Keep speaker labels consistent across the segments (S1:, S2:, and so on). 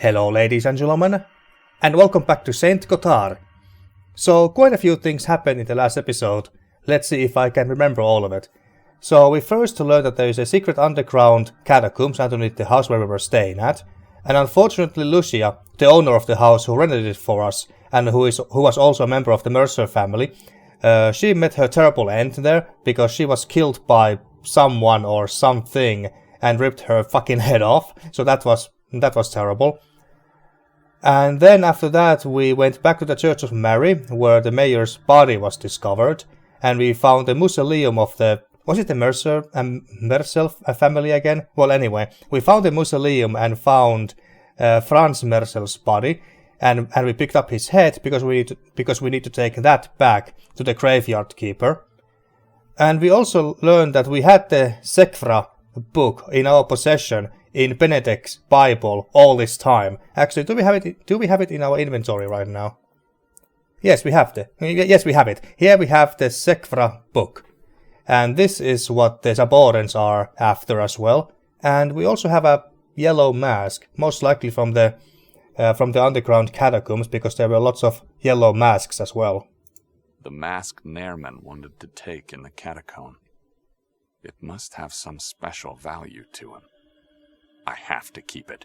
S1: Hello ladies and gentlemen, and welcome back to Saint Kotar. So quite a few things happened in the last episode. Let's see if I can remember all of it. So we first learned that there is a secret underground catacombs underneath the house where we were staying at, and unfortunately Lucia, the owner of the house who rented it for us, and who was also a member of the Mercer family, she met her terrible end there because she was killed by someone or something and ripped her fucking head off. So that was terrible. And then after that we went back to the Church of Mary, where the mayor's body was discovered, and we found the mausoleum of the... was it the Mercer family again? Well, anyway, we found the mausoleum and found Franz Mercel's body, and we picked up his head because we need to take that back to the graveyard keeper. And we also learned that we had the Sekvra book in our possession in Benedek's Bible all this time. Actually, do we have it in our inventory right now? Yes, we have it. Here we have the Sekvra book. And this is what the Zaborans are after as well. And we also have a yellow mask, most likely from the underground catacombs, because there were lots of yellow masks as well.
S2: The mask Nerman wanted to take in the catacomb. It must have some special value to him. I have to keep it.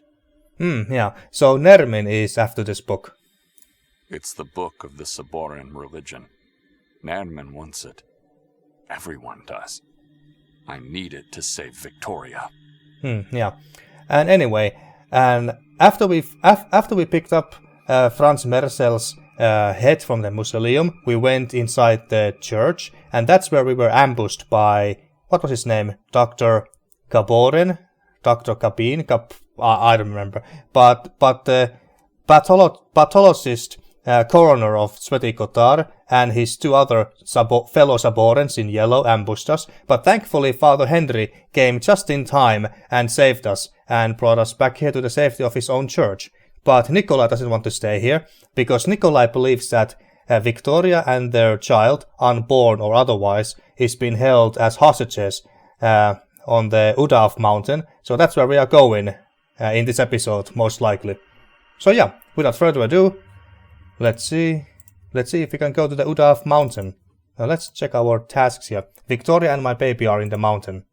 S1: Yeah. So Nermin is after this book.
S2: It's the book of the Saboran religion. Nerman wants it. Everyone does. I need it to save Viktoria.
S1: Yeah. And anyway, and after we picked up Franz Mercel's head from the mausoleum, we went inside the church, and that's where we were ambushed by, what was his name? Dr. Gaboren? Dr. Kabin? I don't remember. But the pathologist coroner of Sweaty Kotar and his two other fellow Saborans in yellow ambushed us, but thankfully Father Henry came just in time and saved us and brought us back here to the safety of his own church. But Nikolay doesn't want to stay here, because Nikolay believes that Viktoria and their child, unborn or otherwise, is being held as hostages on the Udav mountain. So that's where we are going in this episode, most likely. So yeah, without further ado, let's see if we can go to the Udav mountain. Let's check our tasks here. Viktoria and my baby are in the mountain.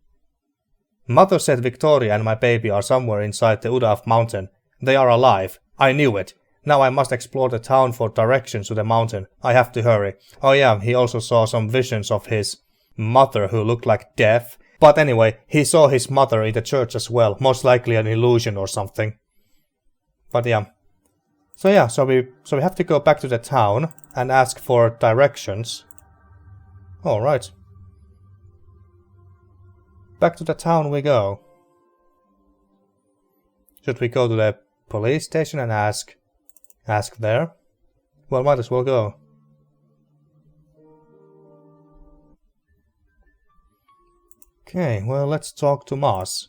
S1: Mother said Viktoria and my baby are somewhere inside the Udav mountain. They are alive. I knew it. Now I must explore the town for directions to the mountain. I have to hurry. Oh yeah, he also saw some visions of his mother who looked like death. But anyway, he saw his mother in the church as well. Most likely an illusion or something. But yeah. So we have to go back to the town and ask for directions. Alright. Back to the town we go. Should we go to the police station and ask there? Well, might as well go. Okay, well, let's talk to Mojse.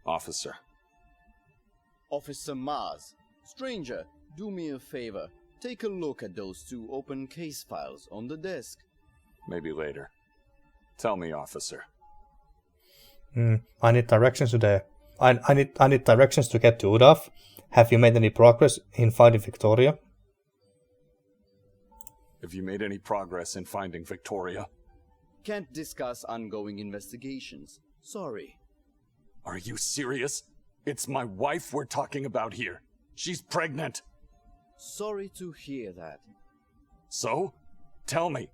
S2: Officer
S3: Mojse. Stranger, do me a favor. Take a look at those two open case files on the desk.
S2: Maybe later. Tell me, officer.
S1: I need directions today. I need directions to get to Udav. Have you made any progress in finding Viktoria?
S2: Have you made any progress in finding Viktoria?
S3: Can't discuss ongoing investigations. Sorry.
S2: Are you serious? It's my wife we're talking about here. She's pregnant.
S3: Sorry to hear that.
S2: So? Tell me.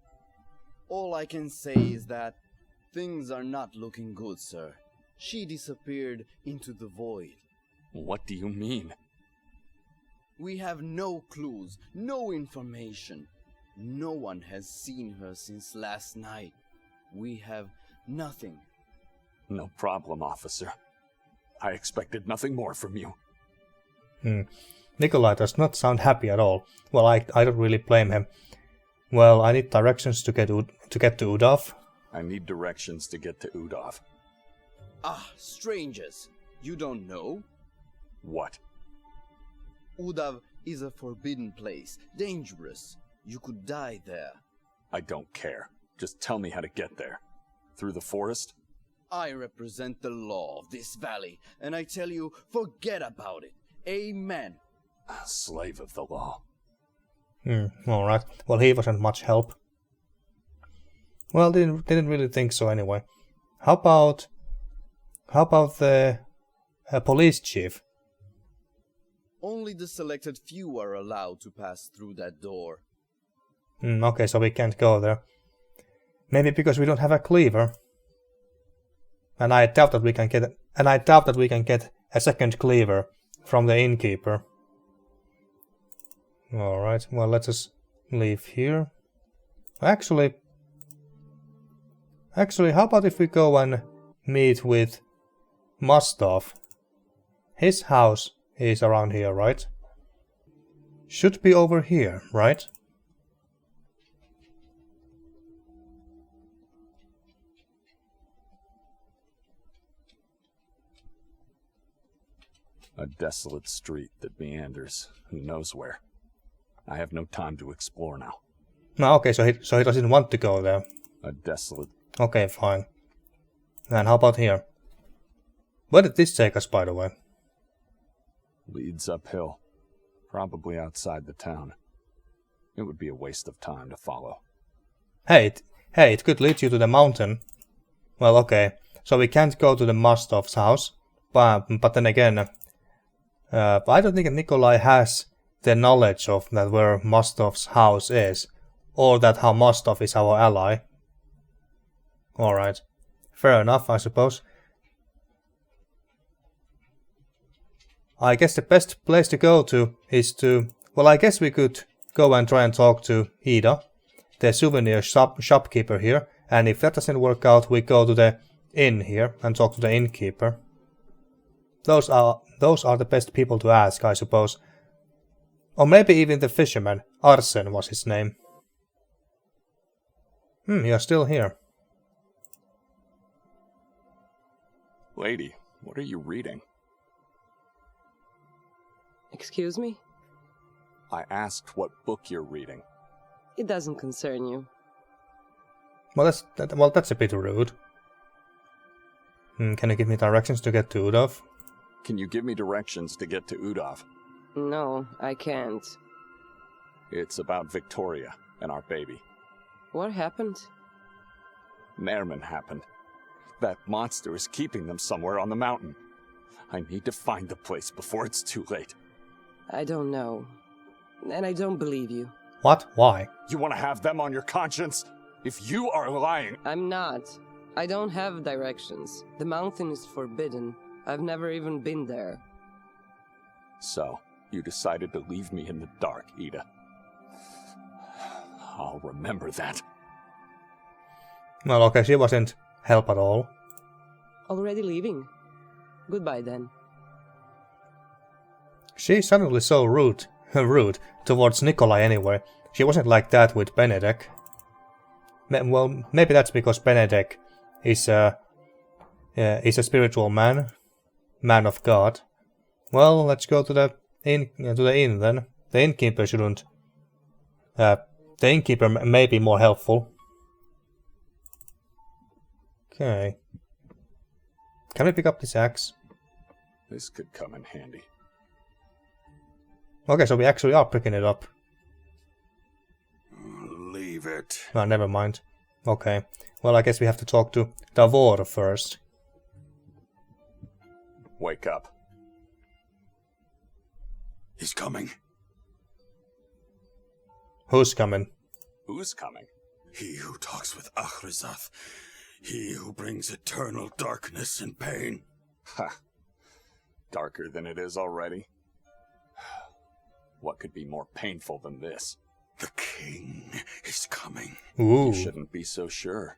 S3: All I can say is that things are not looking good, sir. She disappeared into the void.
S2: What do you mean?
S3: We have no clues, no information. No one has seen her since last night. We have nothing.
S2: No problem, officer. I expected nothing more from you.
S1: Nikolay does not sound happy at all. Well, I don't really blame him. Well, I need directions to get to Udav.
S2: I need directions to get to Udav.
S3: Ah, strangers. You don't know?
S2: What?
S3: Udav is a forbidden place. Dangerous. You could die there.
S2: I don't care. Just tell me how to get there. Through the forest?
S3: I represent the law of this valley, and I tell you, forget about it. Amen.
S2: A slave of the law.
S1: Alright. Well, he wasn't much help. Well, didn't really think so anyway. How about the police chief?
S3: Only the selected few are allowed to pass through that door.
S1: Okay, so we can't go there. Maybe because we don't have a cleaver. And I doubt that we can get a second cleaver from the innkeeper. Alright, well, let us leave here. Actually, how about if we go and meet with Mostov? His house is around here, right? Should be over here, right?
S2: A desolate street that meanders, who knows where. I have no time to explore now.
S1: No, okay, so he doesn't want to go there.
S2: A desolate...
S1: Okay, fine. And how about here? Where did this take us, by the way?
S2: Leads uphill. Probably outside the town. It would be a waste of time to follow.
S1: Hey, it could lead you to the mountain. Well, okay. So we can't go to the Mostov's house. But then again... I don't think Nikolay has the knowledge of that where Mostov's house is, or that how Mostov is our ally. Alright, fair enough, I suppose. I guess the best place to go to is to... Well, I guess we could go and try and talk to Ida, the souvenir shopkeeper here, and if that doesn't work out, we go to the inn here and talk to the innkeeper. Those are the best people to ask, I suppose. Or maybe even the fisherman. Arsen was his name. You're still here.
S2: Lady, what are you reading?
S4: Excuse me?
S2: I asked what book you're reading.
S4: It doesn't concern you.
S1: Well, that's a bit rude. Can you give me directions to get to Udav?
S2: Can you give me directions to get to Udav?
S4: No, I can't.
S2: It's about Viktoria and our baby.
S4: What happened?
S2: Merman happened. That monster is keeping them somewhere on the mountain. I need to find the place before it's too late.
S4: I don't know. And I don't believe you.
S1: What? Why?
S2: You want to have them on your conscience? If you are lying...
S4: I'm not. I don't have directions. The mountain is forbidden. I've never even been there.
S2: So, you decided to leave me in the dark, Ida. I'll remember that.
S1: Well, okay, she wasn't help at all.
S4: Already leaving? Goodbye then.
S1: She's suddenly so rude towards Nikolay anyway. She wasn't like that with Benedek. Well, maybe that's because Benedek is a spiritual man of God. Well, let's go to the inn then. The innkeeper shouldn't. The innkeeper may be more helpful. Okay. Can we pick up this axe?
S2: This could come in handy.
S1: Okay, so we actually are picking it up.
S2: Leave it.
S1: Oh, never mind. Okay. Well, I guess we have to talk to Davor first.
S2: Wake up.
S5: He's coming.
S1: Who's coming?
S2: Who's coming?
S5: He who talks with Achrizath. He who brings eternal darkness and pain.
S2: Ha! Darker than it is already. What could be more painful than this?
S5: The king is coming.
S1: Ooh.
S2: You shouldn't be so sure.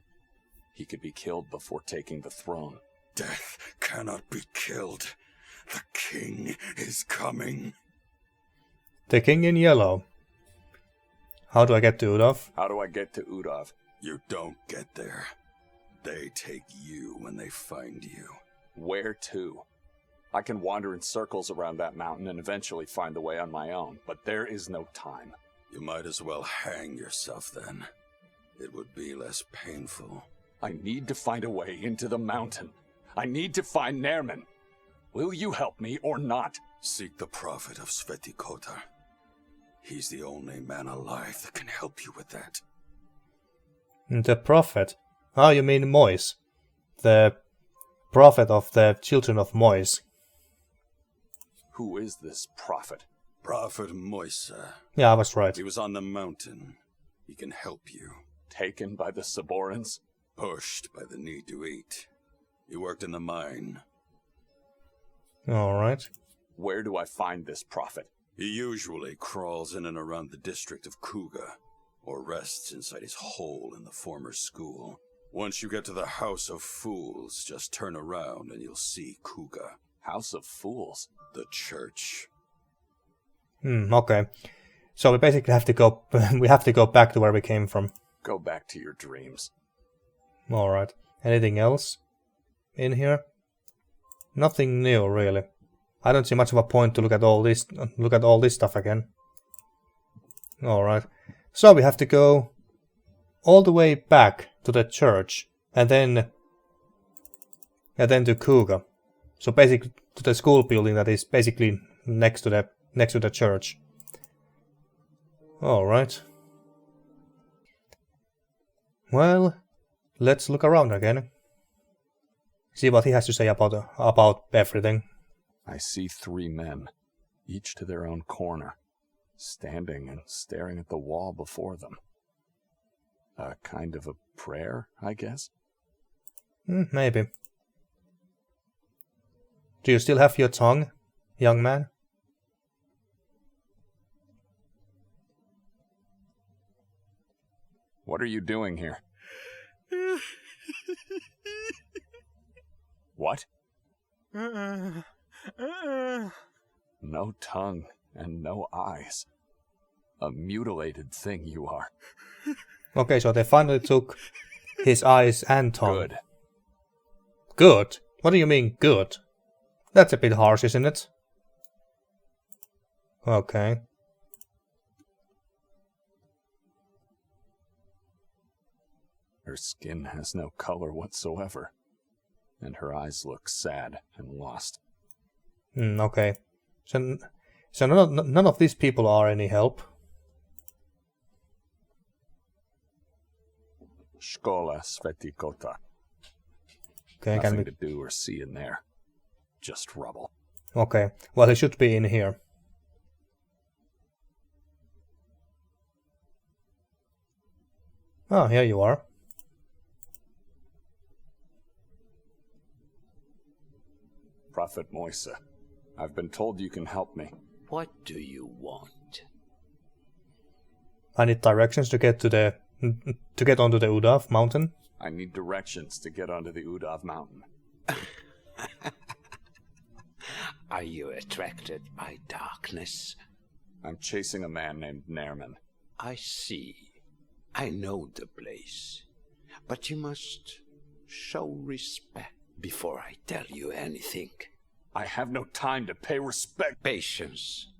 S2: He could be killed before taking the throne.
S5: Death cannot be killed. The king is coming.
S1: The king in yellow. How do I get to Udav?
S2: How do I get to Udav?
S5: You don't get there. They take you when they find you.
S2: Where to? I can wander in circles around that mountain and eventually find the way on my own, but there is no time.
S5: You might as well hang yourself then. It would be less painful.
S2: I need to find a way into the mountain. I need to find Nerman. Will you help me or not?
S5: Seek the prophet of Sveti Kotar. He's the only man alive that can help you with that.
S1: The prophet? Ah, you mean Mojse. The prophet of the children of Mojse.
S2: Who is this prophet?
S5: Prophet Mojse.
S1: Yeah, I was right.
S5: He was on the mountain. He can help you.
S2: Taken by the Siperos?
S5: Pushed by the need to eat. He worked in the mine.
S1: Alright.
S2: Where do I find this prophet?
S5: He usually crawls in and around the district of Kuga, or rests inside his hole in the former school. Once you get to the House of Fools, just turn around and you'll see Kuga.
S2: House of Fools?
S5: The church.
S1: Okay. So we basically have to go we have to go back to where we came from.
S2: Go back to your dreams.
S1: Alright. Anything else in here? Nothing new, really. I don't see much of a point to look at all this stuff again. Alright. So we have to go all the way back to the church and then to Kuga. So basically to the school building that is basically next to the church. Alright. Well, let's look around again. See what he has to say about everything.
S2: I see 3 men, each to their own corner, standing and staring at the wall before them. A kind of a prayer, I guess?
S1: Maybe. Do you still have your tongue, young man?
S2: What are you doing here? What? No tongue and no eyes. A mutilated thing you are.
S1: Okay, so they finally took his eyes and tongue.
S2: Good.
S1: Good? What do you mean, good? That's a bit harsh, isn't it? Okay.
S2: Her skin has no color whatsoever, and her eyes look sad and lost.
S1: Okay. So none of these people are any help.
S2: Škola Sveti Kotar.
S1: Okay,
S2: Nothing to do or see in there. Just rubble.
S1: Okay, well he should be in here. Oh, here you are.
S2: Prophet Mojse, I've been told you can help me.
S6: What do you want?
S1: I need directions to get onto the Udav mountain.
S2: I need directions to get onto the Udav mountain.
S6: Are you attracted by darkness?
S2: I'm chasing a man named Nerman.
S6: I see. I know the place. But you must show respect before I tell you anything.
S2: I have no time to pay respect.
S6: Patience.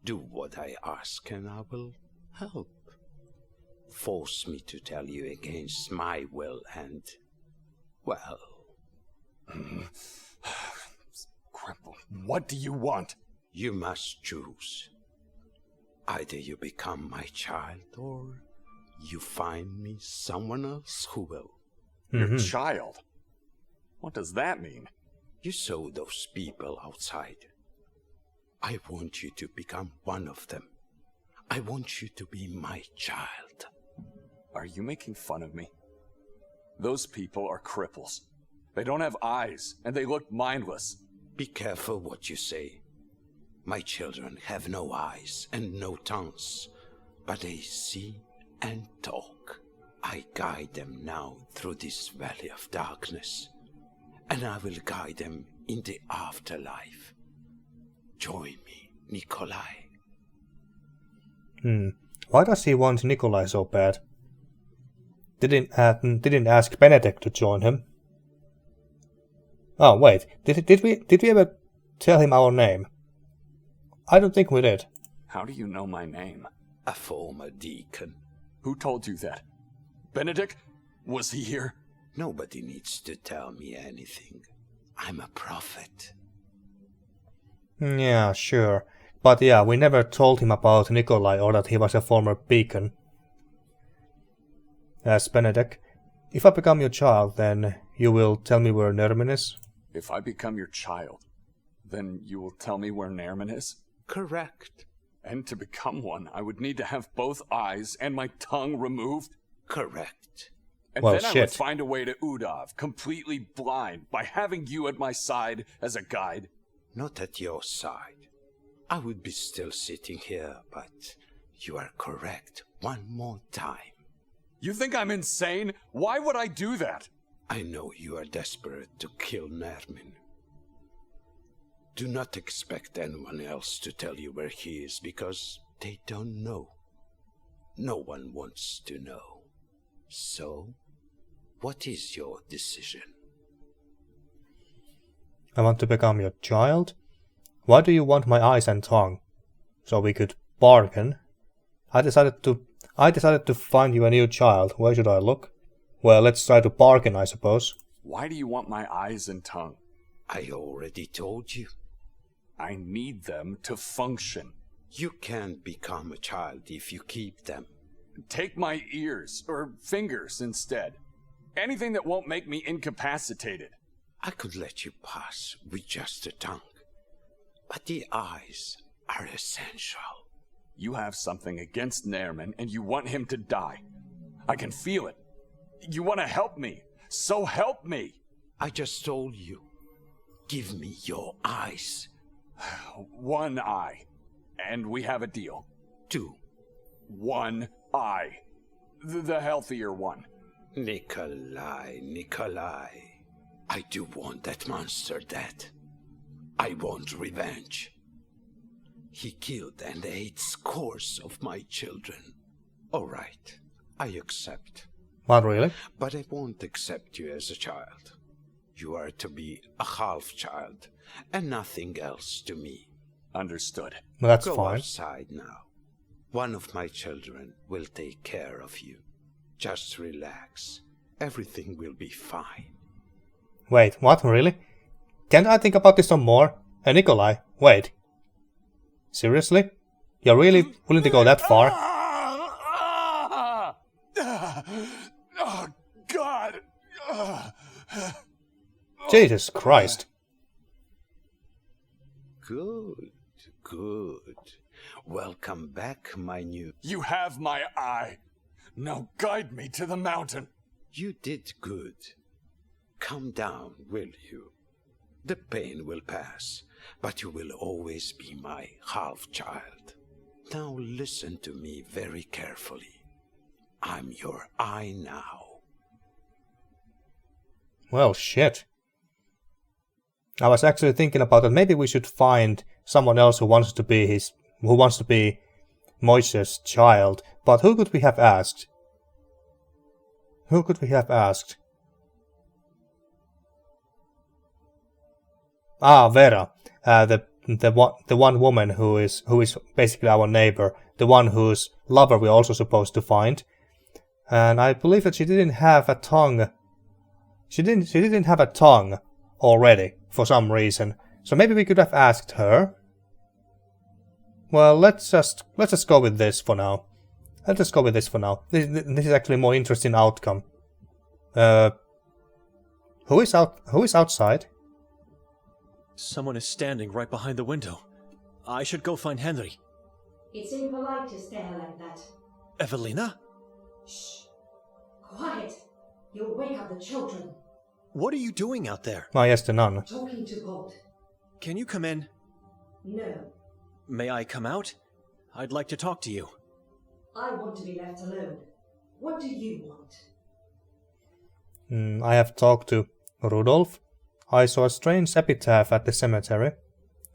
S6: Do what I ask and I will help. Force me to tell you against my will and, well...
S2: Cripple, what do you want?
S6: You must choose. Either you become my child or you find me someone else who will.
S2: Your child? What does that mean?
S6: You saw those people outside. I want you to become one of them. I want you to be my child.
S2: Are you making fun of me? Those people are cripples. They don't have eyes, and they look mindless.
S6: Be careful what you say. My children have no eyes and no tongues, but they see and talk. I guide them now through this valley of darkness, and I will guide them in the afterlife. Join me, Nikolay.
S1: Why does he want Nikolay so bad? Didn't ask Benedek to join him. Oh wait, did we ever tell him our name? I don't think we did.
S2: How do you know my name?
S6: A former deacon.
S2: Who told you that? Benedek? Was he here?
S6: Nobody needs to tell me anything. I'm a prophet.
S1: Yeah, sure. But yeah, we never told him about Nikolay or that he was a former beacon. As Benedek, if I become your child, then you will tell me where Nermin is?
S2: If I become your child, then you will tell me where Nermin is?
S6: Correct.
S2: And to become one, I would need to have both eyes and my tongue removed?
S6: Correct.
S2: And
S1: Well,
S2: then I would
S1: shit.
S2: find a way to Udav, completely blind, by having you at my side as a guide.
S6: Not at your side. I would be still sitting here, but you are correct one more time.
S2: You think I'm insane? Why would I do that?
S6: I know you are desperate to kill Nermin. Do not expect anyone else to tell you where he is, because they don't know. No one wants to know. So, what is your decision?
S1: I want to become your child? Why do you want my eyes and tongue? So we could bargain. I decided to find you a new child. Where should I look? Well, let's try to bargain, I suppose.
S2: Why do you want my eyes and tongue?
S6: I already told you.
S2: I need them to function.
S6: You can't become a child if you keep them.
S2: Take my ears, or fingers instead. Anything that won't make me incapacitated.
S6: I could let you pass with just a tongue. But the eyes are essential.
S2: You have something against Nermin, and you want him to die. I can feel it. You want to help me. So help me.
S6: I just told you. Give me your eyes.
S2: One eye. And we have a deal.
S6: 2.
S2: One eye. The healthier one.
S6: Nikolay. I do want that monster dead. I want revenge. He killed and ate scores of my children. All right, I accept.
S1: What, really?
S6: But I won't accept you as a child. You are to be a half-child, and nothing else to me.
S2: Understood.
S1: That's
S6: Go
S1: fine.
S6: outside now. One of my children will take care of you. Just relax. Everything will be fine.
S1: Wait, what, really? Can't I think about this some more? Nikolay, wait. Seriously? You're really willing to go that far?
S2: Oh, God!
S1: Jesus Christ.
S6: Good. Welcome back, my new...
S2: You have my eye. Now guide me to the mountain.
S6: You did good. Calm down, will you? The pain will pass, but you will always be my half-child. Now listen to me very carefully. I'm your eye now.
S1: Well, shit. I was actually thinking about that maybe we should find someone else who wants to be Mojse's child, but who could we have asked? Ah, Vera, the one woman who is basically our neighbor, the one whose lover we're also supposed to find, and I believe that she didn't have a tongue. She didn't have a tongue already for some reason, so maybe we could have asked her. Well, let's just go with this for now. This is actually a more interesting outcome. Who is outside?
S7: Someone is standing right behind the window. I should go find Henry.
S8: It's impolite to stare like that.
S7: Evelina?
S8: Shh. Quiet. You'll wake up the children.
S7: What are you doing out there?
S1: Ah, yes, the nun.
S8: Talking to God.
S7: Can you come in?
S8: No.
S7: May I come out? I'd like to talk to you.
S8: I want to be left alone. What do you want?
S1: I have talked to Rudolf. I saw a strange epitaph at the cemetery.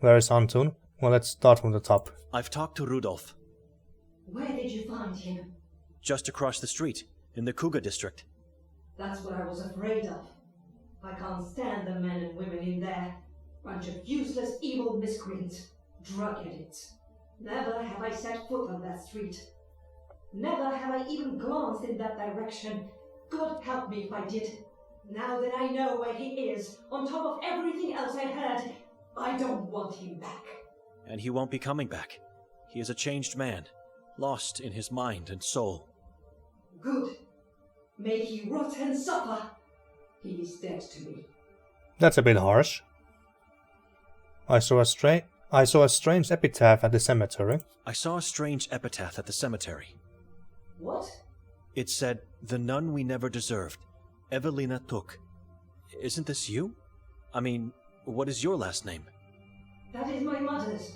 S1: Where is Antun? Well, let's start from the top.
S7: I've talked to Rudolf.
S8: Where did you find him?
S7: Just across the street, in the Kuga district.
S8: That's what I was afraid of. I can't stand the men and women in there. Bunch of useless, evil miscreants. Drug addicts. Never have I set foot on that street. Never have I even glanced in that direction. God help me if I did. Now that I know where he is, on top of everything else I heard, I don't want him back.
S7: And he won't be coming back. He is a changed man, lost in his mind and soul.
S8: Good. May he rot and suffer. He is dead to me.
S1: That's a bit harsh. I saw a strange epitaph at the cemetery.
S7: I saw a strange epitaph at the cemetery.
S8: What?
S7: It said, "The nun we never deserved, Evelina took." Isn't this you? I mean, what is your last name?
S8: That is my mother's.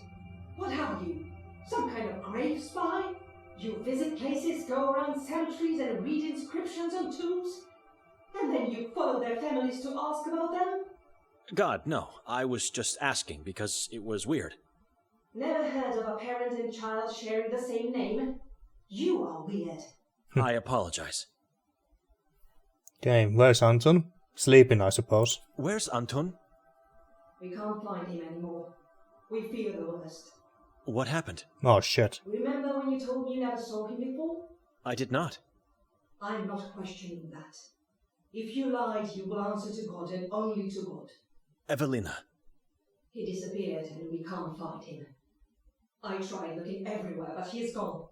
S8: What are you? Some kind of grave spy? You visit places, go around cemeteries and read inscriptions on tombs? And then you follow their families to ask about them?
S7: God, no. I was just asking because it was weird.
S8: Never heard of a parent and child sharing the same name? You are weird.
S7: I apologize.
S1: Okay, where's Anton? Sleeping, I suppose.
S7: Where's Anton?
S8: We can't find him anymore. We fear the worst.
S7: What happened?
S1: Oh shit.
S8: Remember when you told me you never saw him before?
S7: I did not.
S8: I'm not questioning that. If you lied, you will answer to God and only to God.
S7: Evelina.
S8: He disappeared and we can't find him. I tried looking everywhere, but he's gone.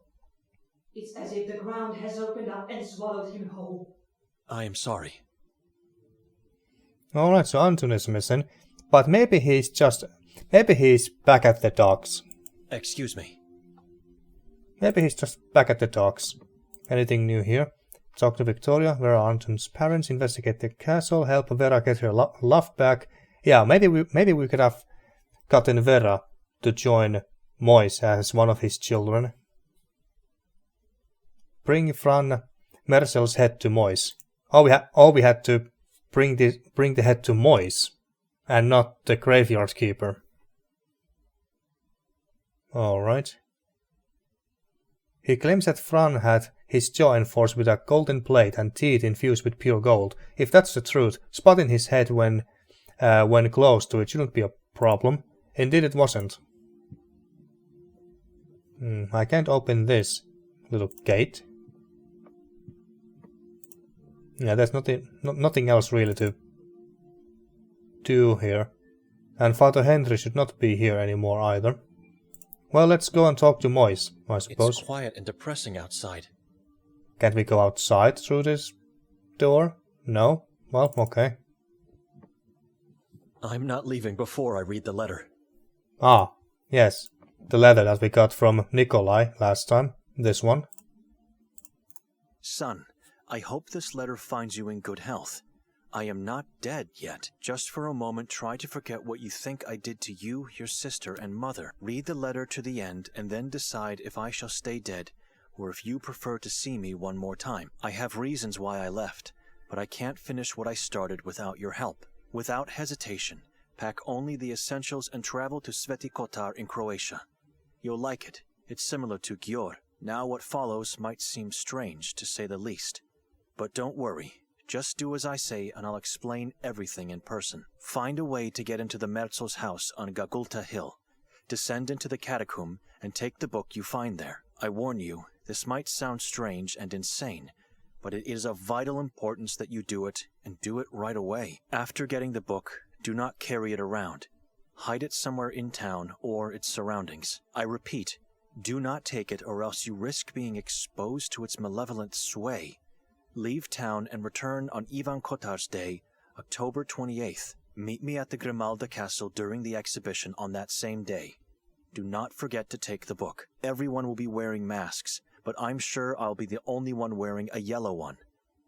S8: It's as if the ground has opened up and swallowed him whole.
S7: I am sorry.
S1: Alright, so Anton is missing. But maybe he's back at the docks.
S7: Excuse me.
S1: Maybe he's just back at the docks. Anything new here? Talk to Viktoria, where are Anton's parents, investigate the castle, help Vera get her love back. Yeah, maybe we could have gotten Vera to join Mojse as one of his children. Bring Fran Mersel's head to Mojse. We had to bring the head to Mojse, and not the graveyard keeper. Alright. He claims that Fran had his jaw enforced with a golden plate and teeth infused with pure gold. If that's the truth, spotting his head when close to it shouldn't be a problem. Indeed it wasn't. I can't open this little gate. Yeah, there's nothing else really to do here. And Father Henry should not be here anymore either. Well, let's go and talk to Mojse, I suppose.
S7: It's quiet and depressing outside.
S1: Can't we go outside through this door? No? Well, okay.
S7: I'm not leaving before I read the letter.
S1: Ah, yes. The letter that we got from Nikolay last time. This one.
S7: Son, I hope this letter finds you in good health. I am not dead yet. Just for a moment try to forget what you think I did to you, your sister, and mother. Read the letter to the end and then decide if I shall stay dead, or if you prefer to see me one more time. I have reasons why I left, but I can't finish what I started without your help. Without hesitation, pack only the essentials and travel to Sveti Kotar in Croatia. You'll like it. It's similar to Gjor. Now what follows might seem strange, to say the least. But don't worry. Just do as I say and I'll explain everything in person. Find a way to get into the Merzel's house on Gagulta Hill. Descend into the catacomb and take the book you find there. I warn you, this might sound strange and insane, but it is of vital importance that you do it, and do it right away. After getting the book, do not carry it around. Hide it somewhere in town or its surroundings. I repeat, do not take it or else you risk being exposed to its malevolent sway. Leave town and return on Ivan Kotar's Day, October 28th. Meet me at the Grimalda Castle during the exhibition on that same day. Do not forget to take the book. Everyone will be wearing masks, but I'm sure I'll be the only one wearing a yellow one.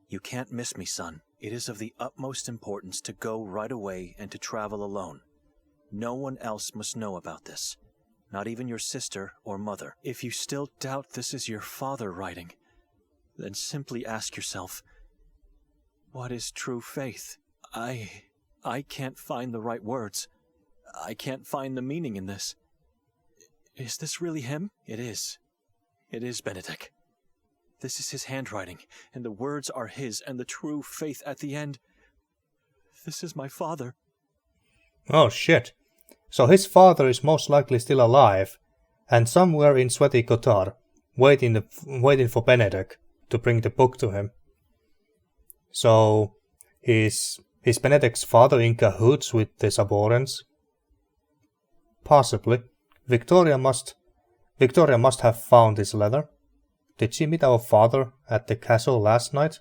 S7: You can't miss me, son. It is of the utmost importance to go right away and to travel alone. No one else must know about this. Not even your sister or mother. If you still doubt this is your father writing, then simply ask yourself, what is true faith? I can't find the right words. I can't find the meaning in this. Is this really him? It is. It is Benedek. This is his handwriting, and the words are his, and the true faith at the end. This is my father.
S1: Oh shit. So his father is most likely still alive, and somewhere in Sveti Kotar, waiting for Benedek to bring the book to him. So Is Benedek's father in cahoots with the Saborans? Possibly. Viktoria must have found this letter. Did she meet our father at the castle last night?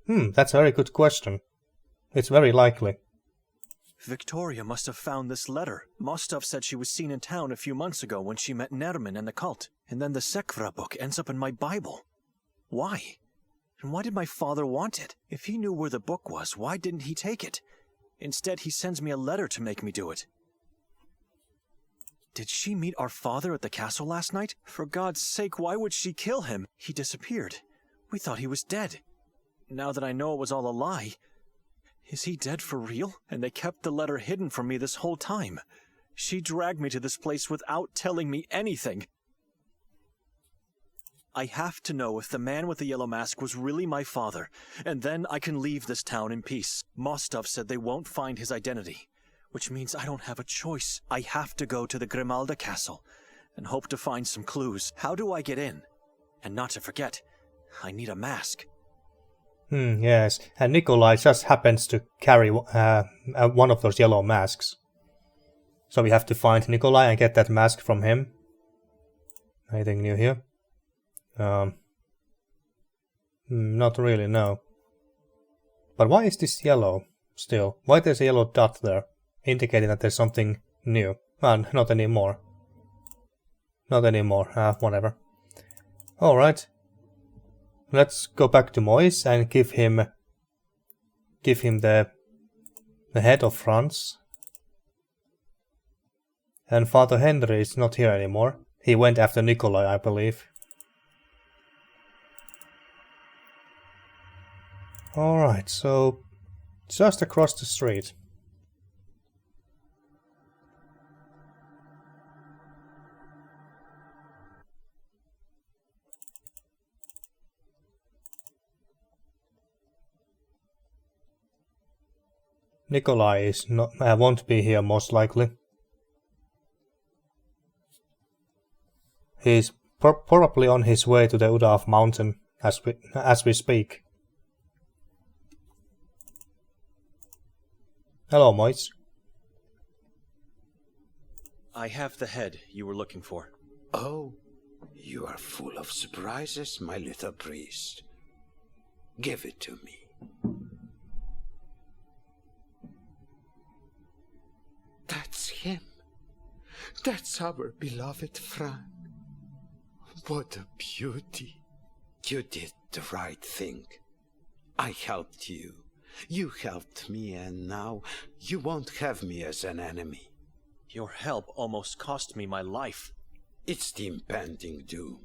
S1: That's a very good question. It's very likely.
S7: Viktoria must have found this letter. Mostov said she was seen in town a few months ago when she met Nerman and the cult. And then the Sekvra book ends up in my Bible. Why? And why did my father want it? If he knew where the book was, why didn't he take it? Instead, he sends me a letter to make me do it. Did she meet our father at the castle last night? For God's sake, why would she kill him? He disappeared. We thought he was dead. Now that I know it was all a lie, is he dead for real? And they kept the letter hidden from me this whole time. She dragged me to this place without telling me anything. I have to know if the man with the yellow mask was really my father, and then I can leave this town in peace. Mostov said they won't find his identity, which means I don't have a choice. I have to go to the Grimalda castle and hope to find some clues. How do I get in? And not to forget, I need a mask.
S1: Yes, and Nikolay just happens to carry one of those yellow masks. So we have to find Nikolay and get that mask from him. Anything new here? Not really, no. But why is this yellow still? Why there's a yellow dot there, indicating that there's something new? Not anymore. Not anymore, whatever. Alright. Let's go back to Mojse and give him the head of France. And Father Henry is not here anymore. He went after Nikolay, I believe. Alright, so just across the street. Nikolay is not won't be here most likely. He's probably on his way to the Udav mountain as we speak. Hello, Mojse.
S7: I have the head you were looking for.
S6: Oh, you are full of surprises, my little priest. Give it to me. That's him. That's our beloved Fran. What a beauty. You did the right thing. I helped you. You helped me, and now you won't have me as an enemy.
S7: Your help almost cost me my life.
S6: It's the impending doom.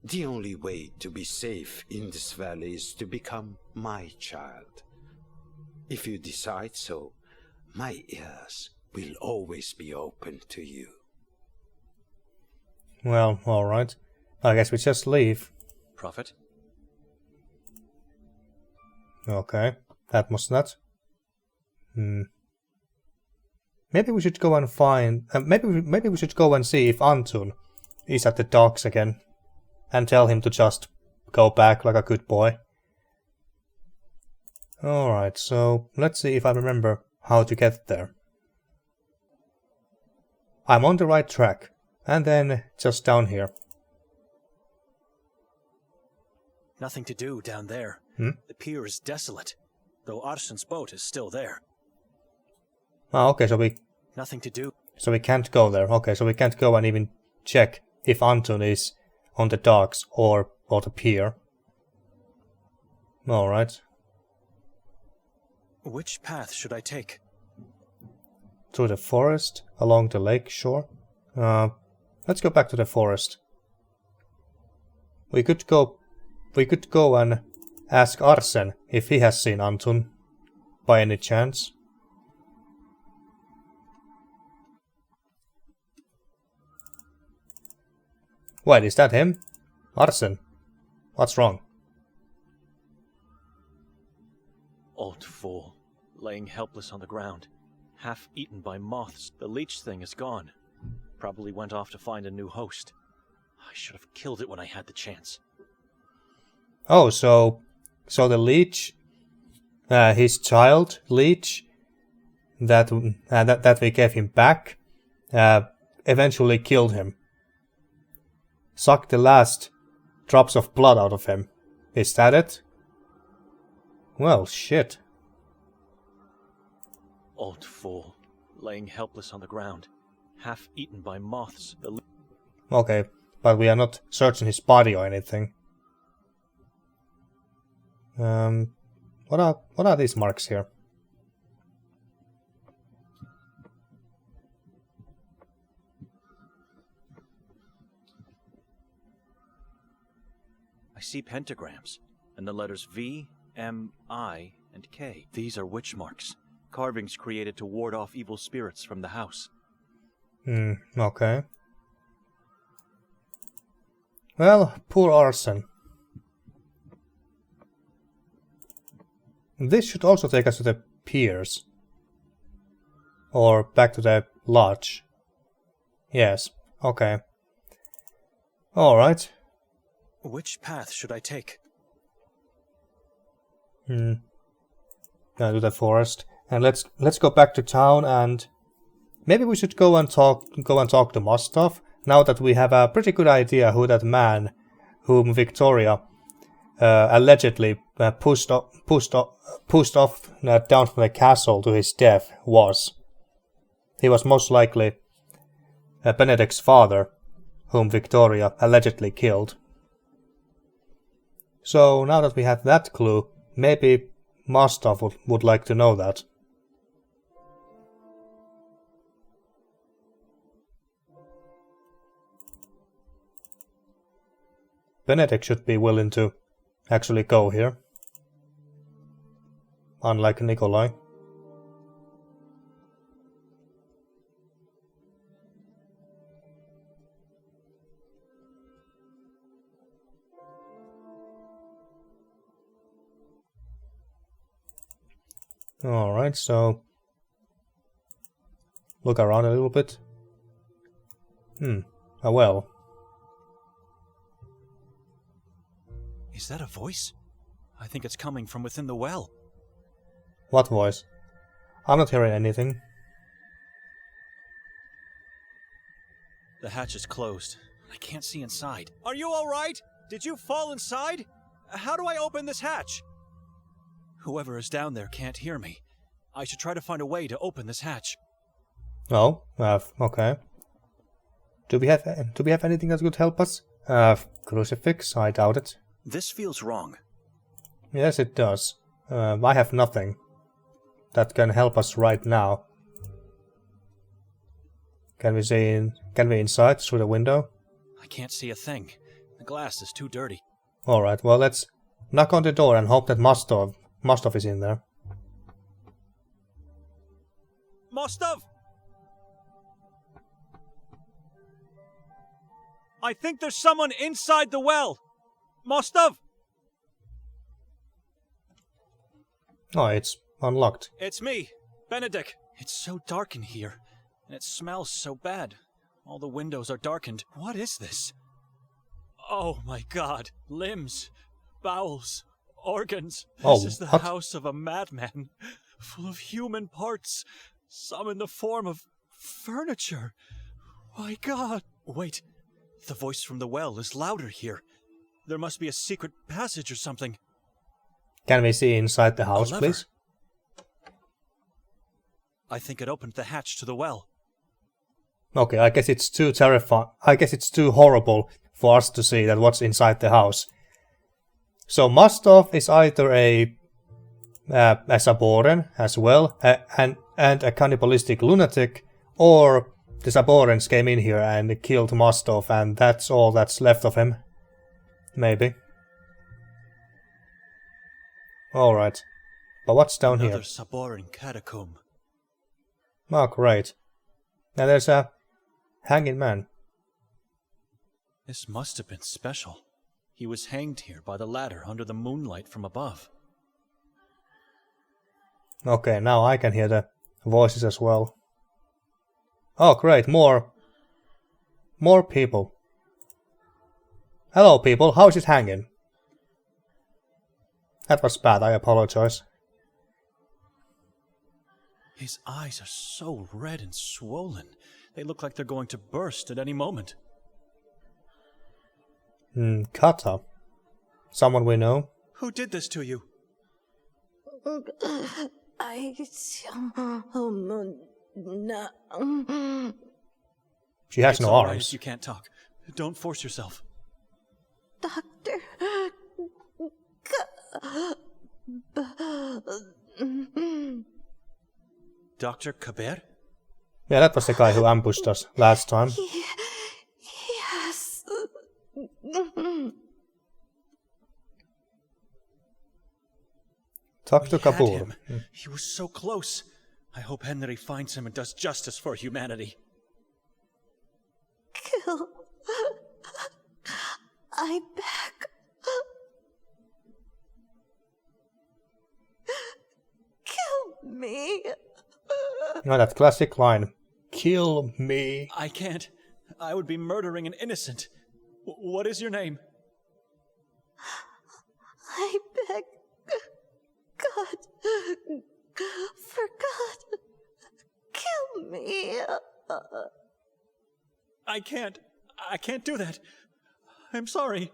S6: The only way to be safe in this valley is to become my child. If you decide so, my ears will always be open to you.
S1: Well, alright. I guess we just leave.
S7: Prophet?
S1: Okay, that was that. Maybe we should go and find... maybe we should go and see if Antun is at the docks again. And tell him to just go back like a good boy. Alright, so let's see if I remember how to get there. I'm on the right track. And then just down here.
S7: Nothing to do down there. The pier is desolate, though Arsen's boat is still there.
S1: Okay, so
S7: Nothing to do.
S1: So we can't go there. Okay, so we can't go and even check if Antun is on the docks or the pier. Alright.
S7: Which path should I take?
S1: Through the forest, along the lake shore. Let's go back to the forest. We could go and ask Arsen if he has seen Antun, by any chance. Wait, is that him? Arsen? What's wrong?
S7: Old fool, laying helpless on the ground, half eaten by moths. The leech thing is gone. Probably went off to find a new host. I should have killed it when I had the chance.
S1: Oh, so the leech his child, Leech, that we gave him back, eventually killed him. Sucked the last drops of blood out of him. Is that it? Well, shit.
S7: Old fool, laying helpless on the ground, half eaten by moths.
S1: Okay, but we are not searching his body or anything. What are these marks here?
S7: I see pentagrams, and the letters V, M, I, and K. These are witch marks, carvings created to ward off evil spirits from the house.
S1: Okay. Well, poor arson. This should also take us to the piers. Or back to the lodge. Yes, okay. Alright.
S7: Which path should I take?
S1: Gonna do the forest. And let's go back to town, and maybe we should go and talk to Mostov, now that we have a pretty good idea who that man whom Viktoria allegedly pushed off down from the castle to his death was. He was most likely Benedek's father, whom Viktoria allegedly killed. So now that we have that clue, maybe Mostov would like to know that. Benedek should be willing to actually go here. Unlike Nikolay. Alright, so look around a little bit. A well.
S7: Is that a voice? I think it's coming from within the well.
S1: What voice? I'm not hearing anything.
S7: The hatch is closed. I can't see inside. Are you alright? Did you fall inside? How do I open this hatch? Whoever is down there can't hear me. I should try to find a way to open this hatch.
S1: Oh, okay. Do we have anything that could help us? Crucifix? I doubt it.
S7: This feels wrong.
S1: Yes, it does. I have nothing that can help us right now. Can we inside through the window?
S7: I can't see a thing. The glass is too dirty.
S1: Alright, well, let's knock on the door and hope that Mostov is in there.
S7: Mostov! I think there's someone inside the well! Mostov!
S1: Oh, it's unlocked.
S7: It's me, Benedek. It's so dark in here, and it smells so bad. All the windows are darkened. What is this? Oh my god. Limbs, bowels, organs. This is the house of a madman, full of human parts, some in the form of furniture. My god. Wait, the voice from the well is louder here. There must be a secret passage or something.
S1: Can we see inside the house, please?
S7: I think it opened the hatch to the well.
S1: Okay, I guess it's too terrifying. I guess it's too horrible for us to see that what's inside the house. So Mostov is either a Saboren as well, and a cannibalistic lunatic, or the Saborens came in here and killed Mostov, and that's all that's left of him. Maybe. Alright. But what's down here?
S7: Another Saboren catacomb.
S1: Oh, great. Now there's a hanging man.
S7: This must have been special. He was hanged here by the ladder under the moonlight from above.
S1: Okay, now I can hear the voices as well. Oh, great, more people. Hello, people, how is it hanging? That was bad, I apologize.
S7: His eyes are so red and swollen. They look like they're going to burst at any moment.
S1: Kotar. Someone we know?
S7: Who did this to you?
S1: She has
S7: It's
S1: no
S7: all right
S1: arms.
S7: if you can't talk. Don't force yourself.
S9: Doctor.
S7: Dr. Kaber?
S1: Yeah, that was the guy who ambushed us last time.
S9: Yes.
S1: Talk to
S7: We had
S1: Kapoor.
S7: him. He was so close. I hope Henry finds him and does justice for humanity.
S9: Kill. I beg. Kill me.
S1: No, that classic line. Kill me.
S7: I can't. I would be murdering an innocent. What is your name?
S9: I beg. God. For God. Kill me.
S7: I can't do that. I'm sorry.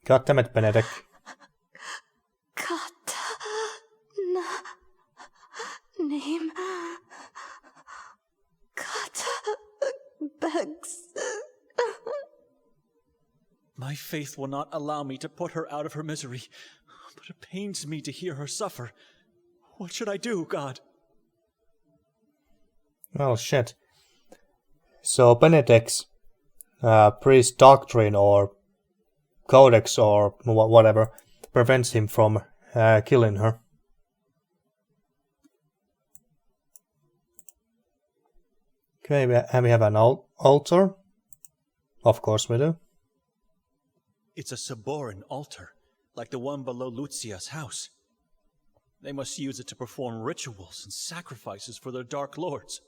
S1: God damn it, Benedek.
S9: Name. God begs.
S7: My faith will not allow me to put her out of her misery, but it pains me to hear her suffer. What should I do, God?
S1: Well, shit. So Benedek's priest doctrine or codex or whatever prevents him from killing her. Okay, we have an altar. Of course we do.
S7: It's a Saboran altar, like the one below Lucia's house. They must use it to perform rituals and sacrifices for their dark lords.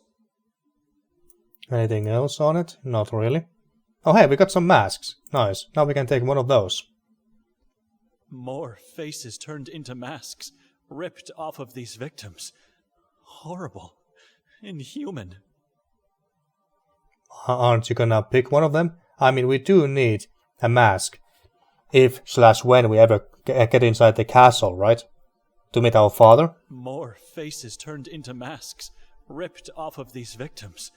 S1: Anything else on it? Not really. Oh hey, we got some masks. Nice. Now we can take one of those.
S7: More faces turned into masks, ripped off of these victims. Horrible. Inhuman.
S1: Aren't you gonna pick one of them? I mean, we do need a mask. If/when we ever get inside the castle, right? To meet our father?
S7: More faces turned into masks, ripped off of these victims.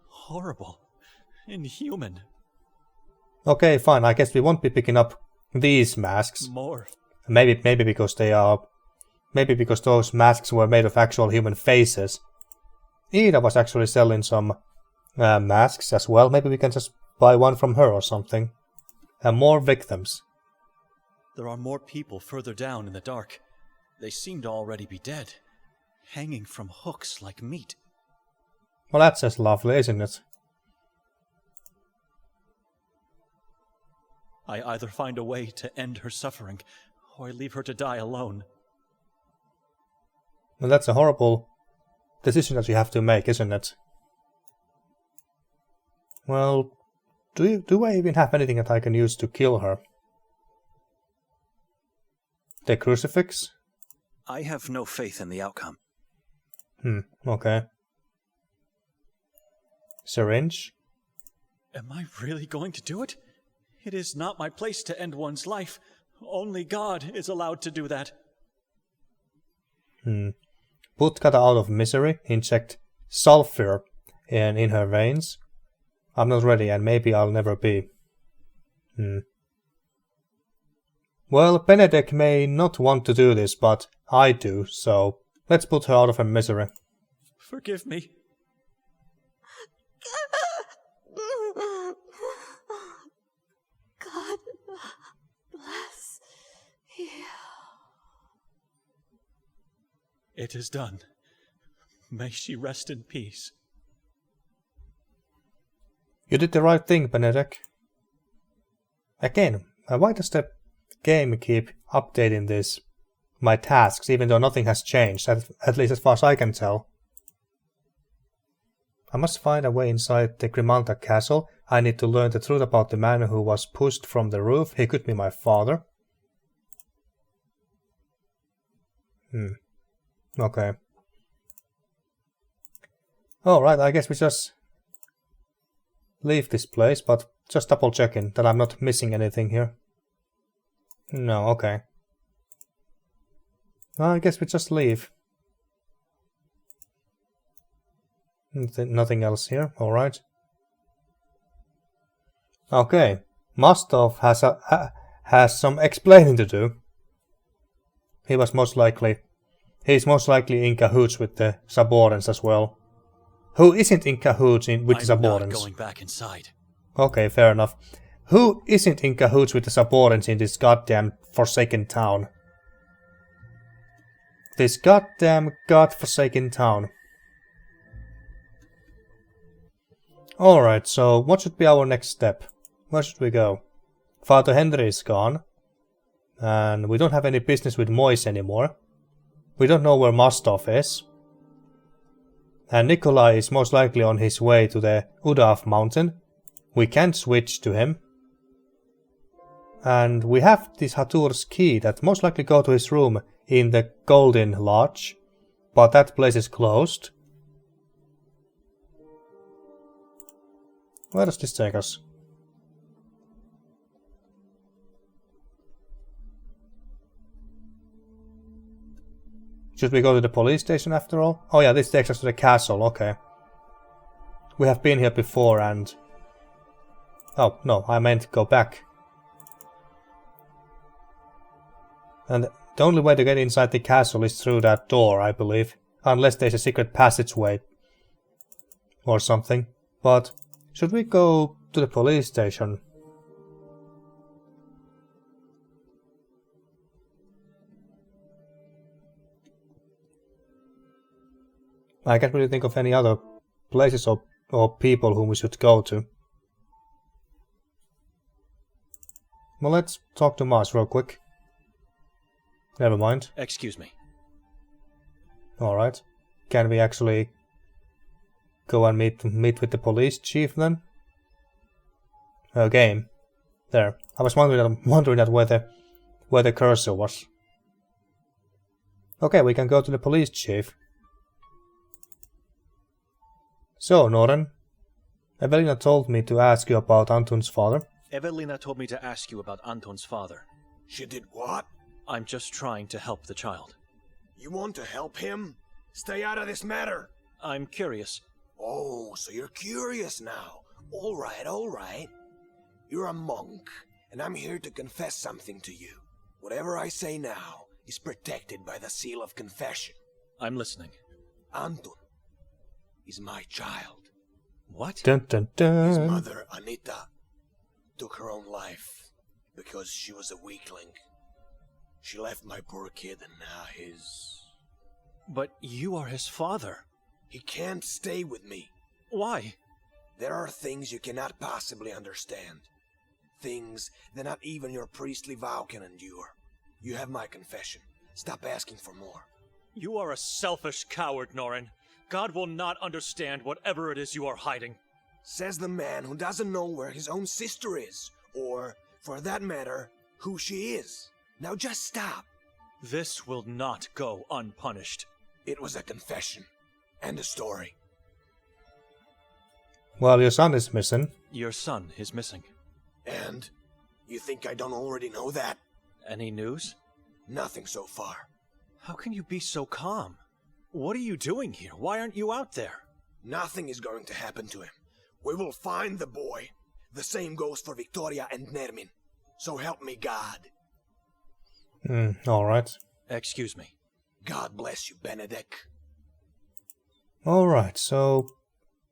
S7: Horrible. Inhuman.
S1: Okay, fine. I guess we won't be picking up these masks.
S7: More.
S1: Maybe because they are... Maybe because those masks were made of actual human faces. Ida was actually selling some masks as well. Maybe we can just buy one from her or something. And more victims.
S7: There are more people further down in the dark. They seem to already be dead, hanging from hooks like meat.
S1: Well, that's just lovely, isn't it?
S7: I either find a way to end her suffering, or I leave her to die alone.
S1: Well, that's a horrible decision that you have to make, isn't it? Well, do I even have anything that I can use to kill her? The crucifix?
S7: I have no faith in the outcome.
S1: Okay. Syringe?
S7: Am I really going to do it? It is not my place to end one's life. Only God is allowed to do that.
S1: Put Kata out of misery. Inject sulfur in her veins. I'm not ready, and maybe I'll never be. Well, Benedek may not want to do this, but I do, so let's put her out of her misery.
S7: Forgive me.
S9: God bless you.
S7: It is done. May she rest in peace.
S1: You did the right thing, Benedek. Again, why does the game keep updating my tasks, even though nothing has changed, at least as far as I can tell? I must find a way inside the Grimalda castle. I need to learn the truth about the man who was pushed from the roof. He could be my father. Okay. Alright, I guess we just leave this place, but just double checking that I'm not missing anything here. No, okay. I guess we just leave. Nothing else here, alright. Okay, Mostov has some explaining to do. He's most likely in cahoots with the subordinates as well. Who isn't in cahoots with the subordinates?
S7: I'm not going back inside.
S1: Okay, fair enough. Who isn't in cahoots with the subordinates in this goddamn forsaken town? This goddamn godforsaken town. Alright, so what should be our next step? Where should we go? Father Henry is gone. And we don't have any business with Mojse anymore. We don't know where Mostov is. And Nikolay is most likely on his way to the Udav mountain. We can't switch to him. And we have this Hatur's key that most likely go to his room in the Golden Lodge. But that place is closed. Where does this take us? Should we go to the police station after all? Oh yeah, this takes us to the castle, okay. We have been here before and... Oh, no, I meant go back. And the only way to get inside the castle is through that door, I believe. Unless there's a secret passageway. Or something. But, should we go to the police station? I can't really think of any other places or people whom we should go to. Well, let's talk to Mars real quick. Never mind.
S7: Excuse me.
S1: Alright. Can we actually go and meet with the police chief then? Game. There. I was wondering that where the cursor was. Okay, we can go to the police chief. So, Noren, Evelina told me to ask you about Anton's father.
S7: Evelina told me to ask you about Anton's father.
S10: She did what?
S7: I'm just trying to help the child.
S10: You want to help him? Stay out of this matter.
S7: I'm curious.
S10: Oh, so you're curious now. All right. You're a monk, and I'm here to confess something to you. Whatever I say now is protected by the seal of confession.
S7: I'm listening.
S10: Anton is my child.
S7: What?
S1: Dun dun dun.
S10: His mother, Anita, took her own life because she was a weakling. She left my poor kid and now his...
S7: But you are his father.
S10: He can't stay with me.
S7: Why?
S10: There are things you cannot possibly understand. Things that not even your priestly vow can endure. You have my confession. Stop asking for more.
S7: You are a selfish coward, Noren. God will not understand whatever it is you are hiding.
S10: Says the man who doesn't know where his own sister is. Or, for that matter, who she is. Now just stop.
S7: This will not go unpunished.
S10: It was a confession. And a story.
S1: Well, your son is missing.
S7: Your son is missing.
S10: And? You think I don't already know that?
S7: Any news?
S10: Nothing so far.
S7: How can you be so calm? What are you doing here? Why aren't you out there?
S10: Nothing is going to happen to him. We will find the boy. The same goes for Viktoria and Nermin. So help me God.
S1: Alright.
S7: Excuse me.
S10: God bless you, Benedek.
S1: Alright, so...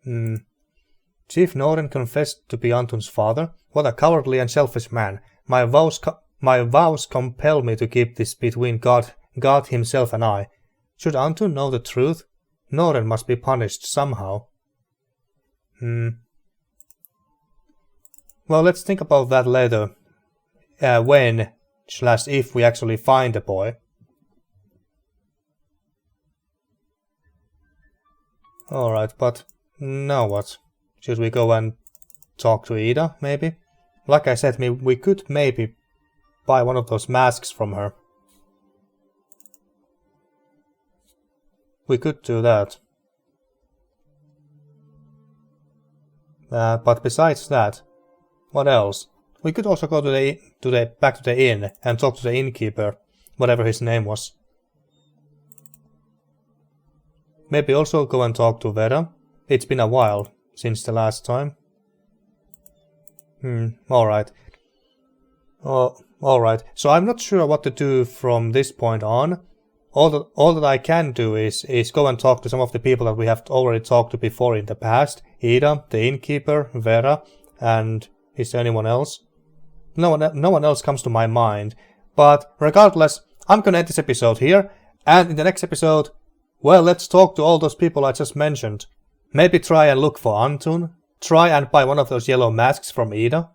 S1: Chief Noren confessed to be Anton's father. What a cowardly and selfish man. My vows compel me to keep this between God himself and I. Should Anton know the truth, Noren must be punished somehow. Well, let's think about that later. When/if we actually find the boy. Alright, but now what? Should we go and talk to Ida, maybe? Like I said, we could maybe buy one of those masks from her. We could do that. But besides that, what else? We could also go back to the inn and talk to the innkeeper, whatever his name was. Maybe also go and talk to Vera. It's been a while since the last time. Alright. Alright, so I'm not sure what to do from this point on. All that I can do is go and talk to some of the people that we have already talked to before in the past. Ida, the innkeeper, Vera, and is there anyone else? No one else comes to my mind. But regardless, I'm gonna end this episode here, and in the next episode, well, let's talk to all those people I just mentioned. Maybe try and look for Antun. Try and buy one of those yellow masks from Ida.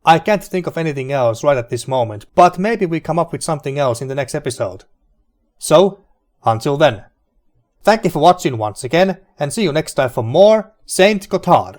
S1: I can't think of anything else right at this moment, but maybe we come up with something else in the next episode. So, until then, thank you for watching once again, and see you next time for more Saint Kotar.